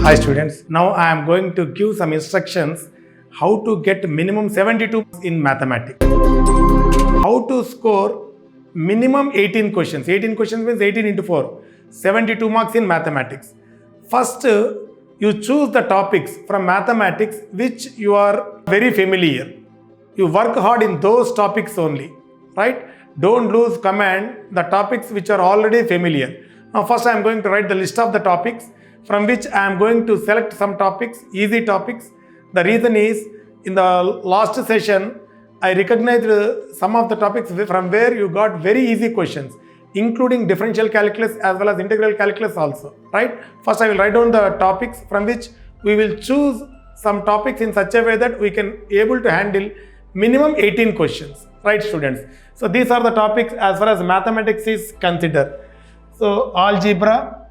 Hi students, now I am going to give some instructions how to get minimum 72 in mathematics. How to score minimum 18 questions. 18 questions means 18 into 4, 72 marks in mathematics. First, you choose the topics from mathematics which you are very familiar. You work hard in those topics only, right? Don't lose command the topics which are already familiar. Now first I am going to write the list of the topics from which I am going to select some topics, easy topics. The reason is in the last session I recognized some of the topics from where you got very easy questions, including differential calculus as well as integral calculus also, right? First I will write down the topics from which we will choose some topics in such a way that we can able to handle minimum 18 questions, right students? So these are the topics as far as mathematics is considered. So algebra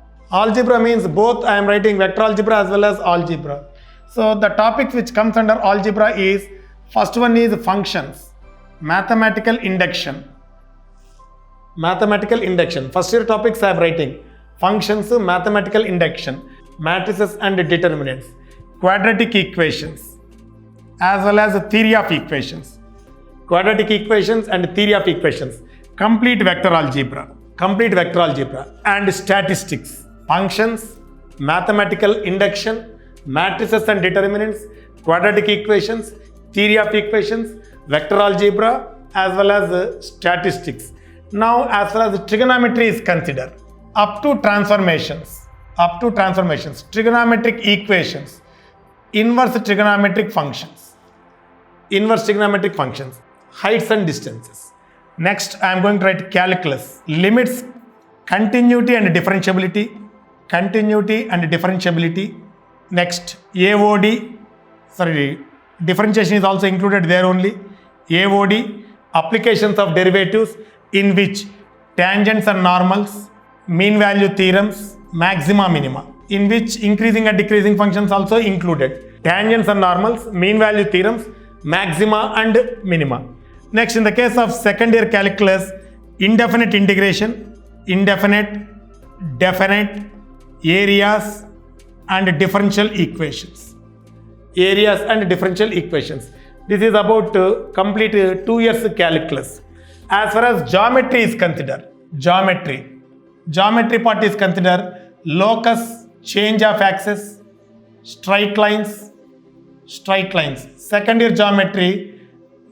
means both I am writing vector algebra as well as algebra. So the topics which comes under algebra is, first one is functions, mathematical induction. First year topics I am writing functions, mathematical induction, matrices and determinants, quadratic equations as well as theory of equations. Quadratic equations and theory of equations, complete vector algebra and statistics, functions, mathematical induction, matrices and determinants, quadratic equations, theory of equations, vector algebra as well as statistics. Now as far as trigonometry is considered, up to transformations, trigonometric equations, inverse trigonometric functions, heights and distances. Next I am going to write calculus, limits, continuity and differentiability. Next differentiation is also included there only. AOD, applications of derivatives in which tangents and normals, mean value theorems, maxima minima, in which increasing and decreasing functions also included. Tangents and normals, mean value theorems, maxima and minima. Next, in the case of second year calculus, indefinite integration, definite, areas and differential equations. This is about complete 2 years calculus. As far as geometry is considered, geometry part is considered locus, change of axis, straight lines. Second year geometry,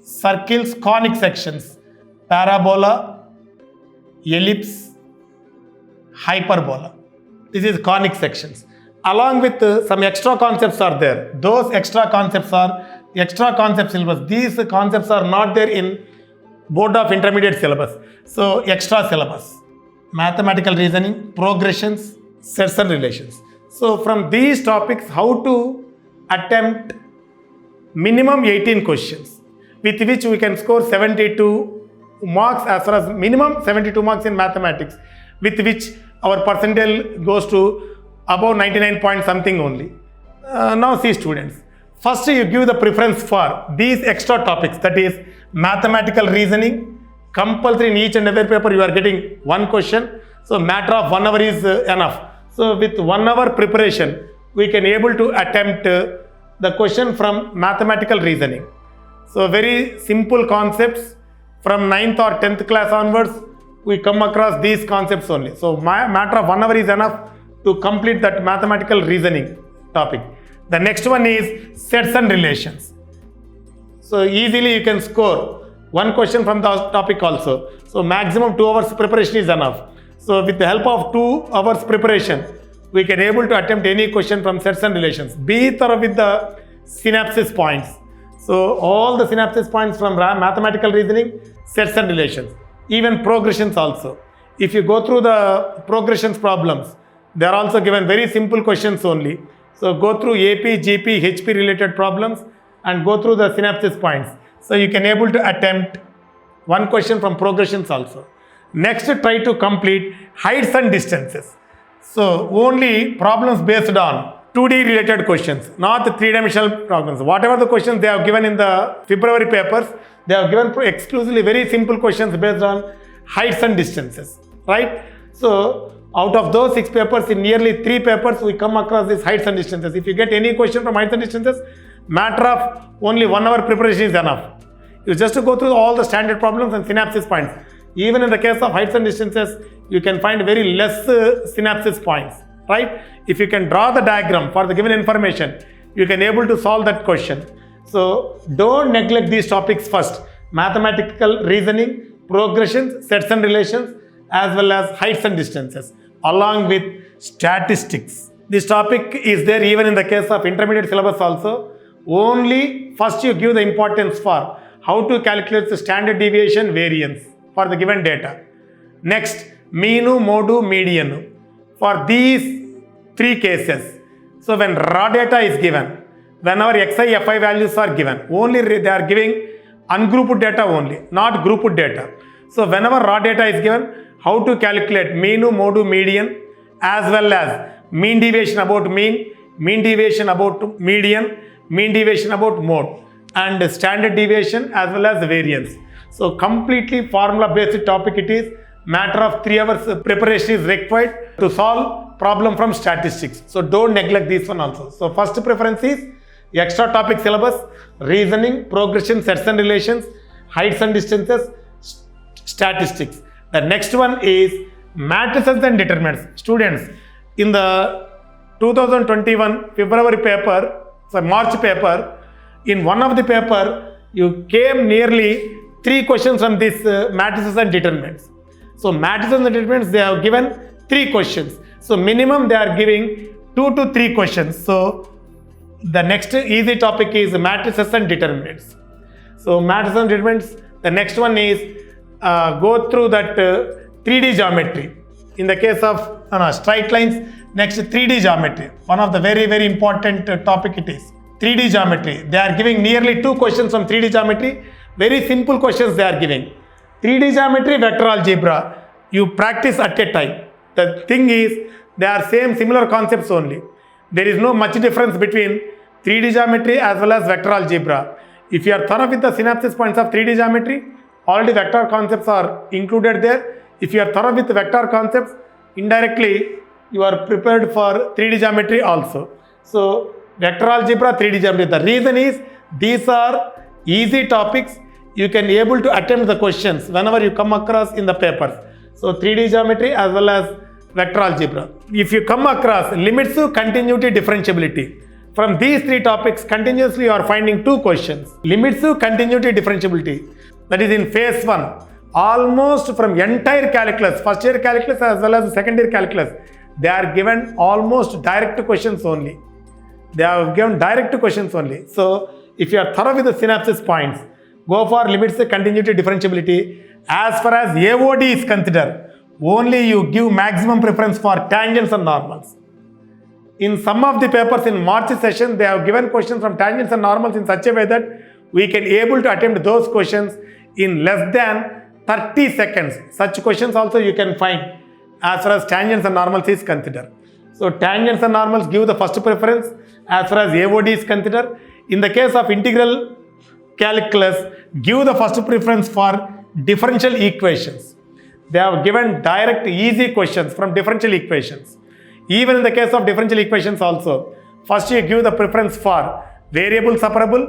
circles, conic sections, parabola, ellipse, hyperbola. This is conic sections. Along with some extra concepts are there. Those extra concepts are extra concept syllabus. These concepts are not there in Board of Intermediate syllabus. So extra syllabus. Mathematical reasoning, progressions, sets and relations. So from these topics, how to attempt minimum 18 questions with which we can score 72 marks as far as minimum 72 marks in mathematics, with which our percentile goes to above 99 point something only. Now see students, first you give the preference for these extra topics, that is mathematical reasoning. Compulsory in each and every paper you are getting one question. So matter of 1 hour is enough. So with 1 hour preparation, we can able to attempt the question from mathematical reasoning. So very simple concepts from 9th or 10th class onwards, we come across these concepts only. So matter of 1 hour is enough to complete that mathematical reasoning topic. The next one is sets and relations. So easily you can score one question from the topic also. So maximum 2 hours preparation is enough. So with the help of 2 hours preparation, we can able to attempt any question from sets and relations. Be thorough with the synapses points. So all the synapses points from mathematical reasoning, sets and relations, even progressions also. If you go through the progressions problems, they are also given very simple questions only. So go through AP, GP, HP related problems and go through the synapses points. So you can able to attempt one question from progressions also. Next, try to complete heights and distances. So only problems based on 2D related questions, not the 3-dimensional problems. Whatever the questions they have given in the February papers, they have given exclusively very simple questions based on heights and distances, right? So out of those 6 papers, in nearly 3 papers, we come across these heights and distances. If you get any question from heights and distances, matter of only 1 hour preparation is enough. You just go through all the standard problems and synapses points. Even in the case of heights and distances, you can find very less synapses points, right? If you can draw the diagram for the given information, you can able to solve that question. So don't neglect these topics first. Mathematical reasoning, progressions, sets and relations, as well as heights and distances, along with statistics. This topic is there even in the case of intermediate syllabus also. Only first you give the importance for how to calculate the standard deviation variance for the given data. Next, meanu, modu, medianu. For these 3 cases, so when raw data is given, whenever xi, fi values are given, only they are giving ungrouped data only, not grouped data. So whenever raw data is given, how to calculate meanu, modu, median, as well as mean deviation about mean deviation about median, mean deviation about mode, and standard deviation as well as variance. So completely formula based topic it is. Matter of 3 hours preparation is required to solve problem from statistics. So don't neglect this one also. So first preference is extra topic syllabus, reasoning, progression, sets and relations, heights and distances, statistics. The next one is matrices and determinants. Students, in the 2021 February paper, so March paper, in one of the paper, you came nearly 3 questions from this matrices and determinants. So matrices and determinants, they have given 3 questions. So minimum they are giving 2 to 3 questions. So the next easy topic is matrices and determinants. So matrices and determinants, the next one is go through that 3D geometry. In the case of straight lines, next 3D geometry. One of the very, very important topic it is. 3D geometry. They are giving nearly 2 questions from 3D geometry. Very simple questions they are giving. 3D geometry, vector algebra, you practice at a time. The thing is, they are similar concepts only. There is no much difference between 3D geometry as well as vector algebra. If you are thorough with the synapses points of 3D geometry, already vector concepts are included there. If you are thorough with vector concepts, indirectly you are prepared for 3D geometry also. So vector algebra, 3D geometry. The reason is these are easy topics. You can able to attempt the questions whenever you come across in the papers. So 3D geometry as well as vector algebra. If you come across limits to continuity, differentiability, from these 3 topics continuously you are finding 2 questions. Limits to continuity, differentiability, that is in phase 1. Almost from entire calculus, first year calculus as well as second year calculus, they are given almost direct questions only. They have given direct questions only. So if you are thorough with the synapses points, go for limits to continuity, differentiability. As far as AOD is considered, only you give maximum preference for tangents and normals. In some of the papers in March session, they have given questions from tangents and normals in such a way that we can able to attempt those questions in less than 30 seconds. Such questions also you can find as far as tangents and normals is considered. So tangents and normals give the first preference as far as AOD is considered. In the case of integral calculus, give the first preference for differential equations. They have given direct easy questions from differential equations. Even in the case of differential equations also, first you give the preference for variable separable,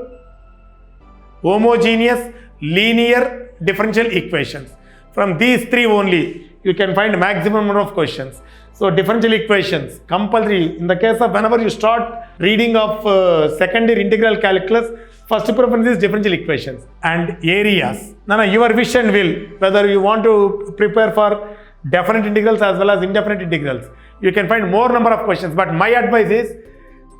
homogeneous, linear differential equations. From these 3 only, you can find maximum number of questions. So differential equations, compulsory. In the case of whenever you start reading of second year integral calculus, first preference is differential equations and areas. Now your wish and will, whether you want to prepare for definite integrals as well as indefinite integrals. You can find more number of questions, but my advice is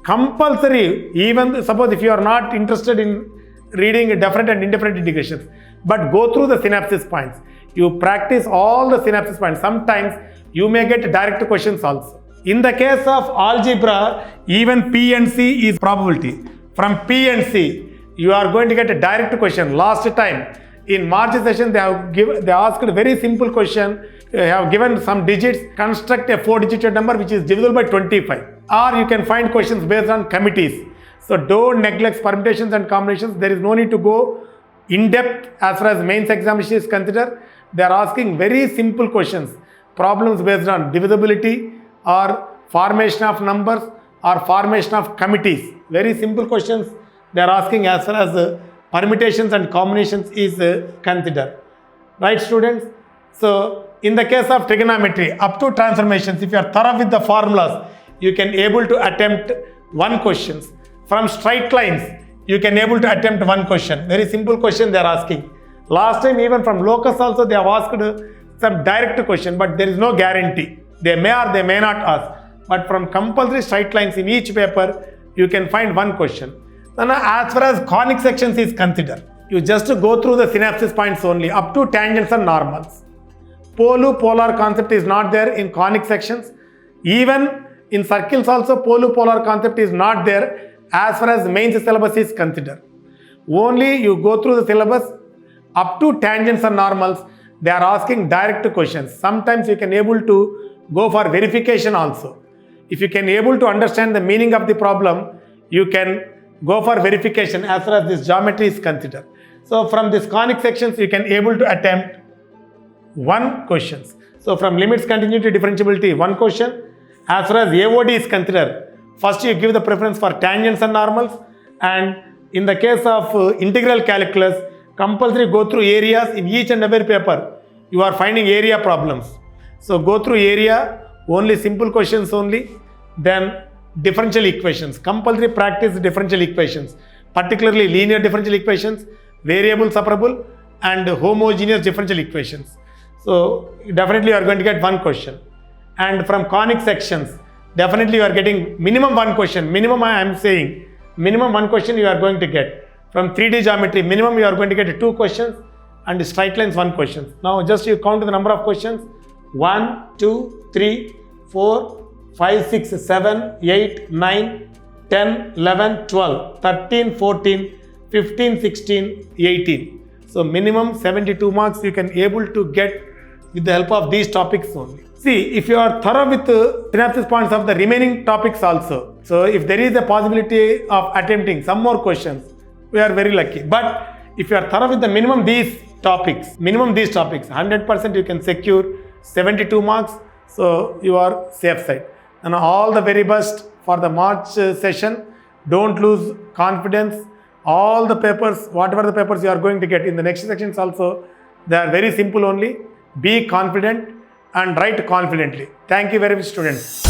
compulsory, even suppose if you are not interested in reading definite and indefinite integrations, but go through the synapses points. You practice all the synapses points. Sometimes you may get direct questions also. In the case of algebra, even P and C is probability. From P and C, you are going to get a direct question. Last time in March session, they asked a very simple question. They have given some digits, construct a 4-digit number which is divisible by 25. Or you can find questions based on committees. So don't neglect permutations and combinations. There is no need to go in depth as far as mains examination is considered. They are asking very simple questions. problems based on divisibility or formation of numbers or formation of committees. Very simple questions they are asking as far as permutations and combinations is considered. Right, students? So, in the case of trigonometry, up to transformations, if you are thorough with the formulas, you can able to attempt one questions. From straight lines, you can able to attempt one question. Very simple question they are asking. Last time even from locus also they have asked some direct question, but there is no guarantee. They may or they may not ask. But from compulsory straight lines in each paper, you can find one question. Now, as far as conic sections is considered, you just go through the synapsis points only up to tangents and normals. Polar concept is not there in conic sections. Even in circles also polar concept is not there as far as main syllabus is considered. Only you go through the syllabus up to tangents and normals. They are asking direct questions. Sometimes you can able to go for verification also. If you can able to understand the meaning of the problem, you can go for verification as far as this geometry is considered. So from this conic sections, you can able to attempt one questions. So from limits, continuity, differentiability, one question. As far as AOD is considered, first you give the preference for tangents and normals, and in the case of integral calculus, compulsory go through areas in each and every paper. You are finding area problems. So go through area, only simple questions only, then differential equations. Compulsory practice differential equations, particularly linear differential equations, variable separable and homogeneous differential equations. So definitely you are going to get one question. And from conic sections, definitely you are getting minimum one question. Minimum I am saying, minimum one question you are going to get. From 3D geometry, minimum you are going to get two questions, and straight lines one question. Now just you count the number of questions. 1, 2, 3, 4, 5, 6, 7, 8, 9, 10, 11, 12, 13, 14, 15, 16, 18. So minimum 72 marks you can able to get with the help of these topics only. See, if you are thorough with the synapsis points of the remaining topics also, so if there is a possibility of attempting some more questions, we are very lucky. But if you are thorough with the minimum these topics, 100% you can secure 72 marks. So you are safe side. And all the very best for the March session. Don't lose confidence. All the papers, whatever the papers you are going to get in the next sections also, they are very simple only. Be confident and write confidently. Thank you very much, students.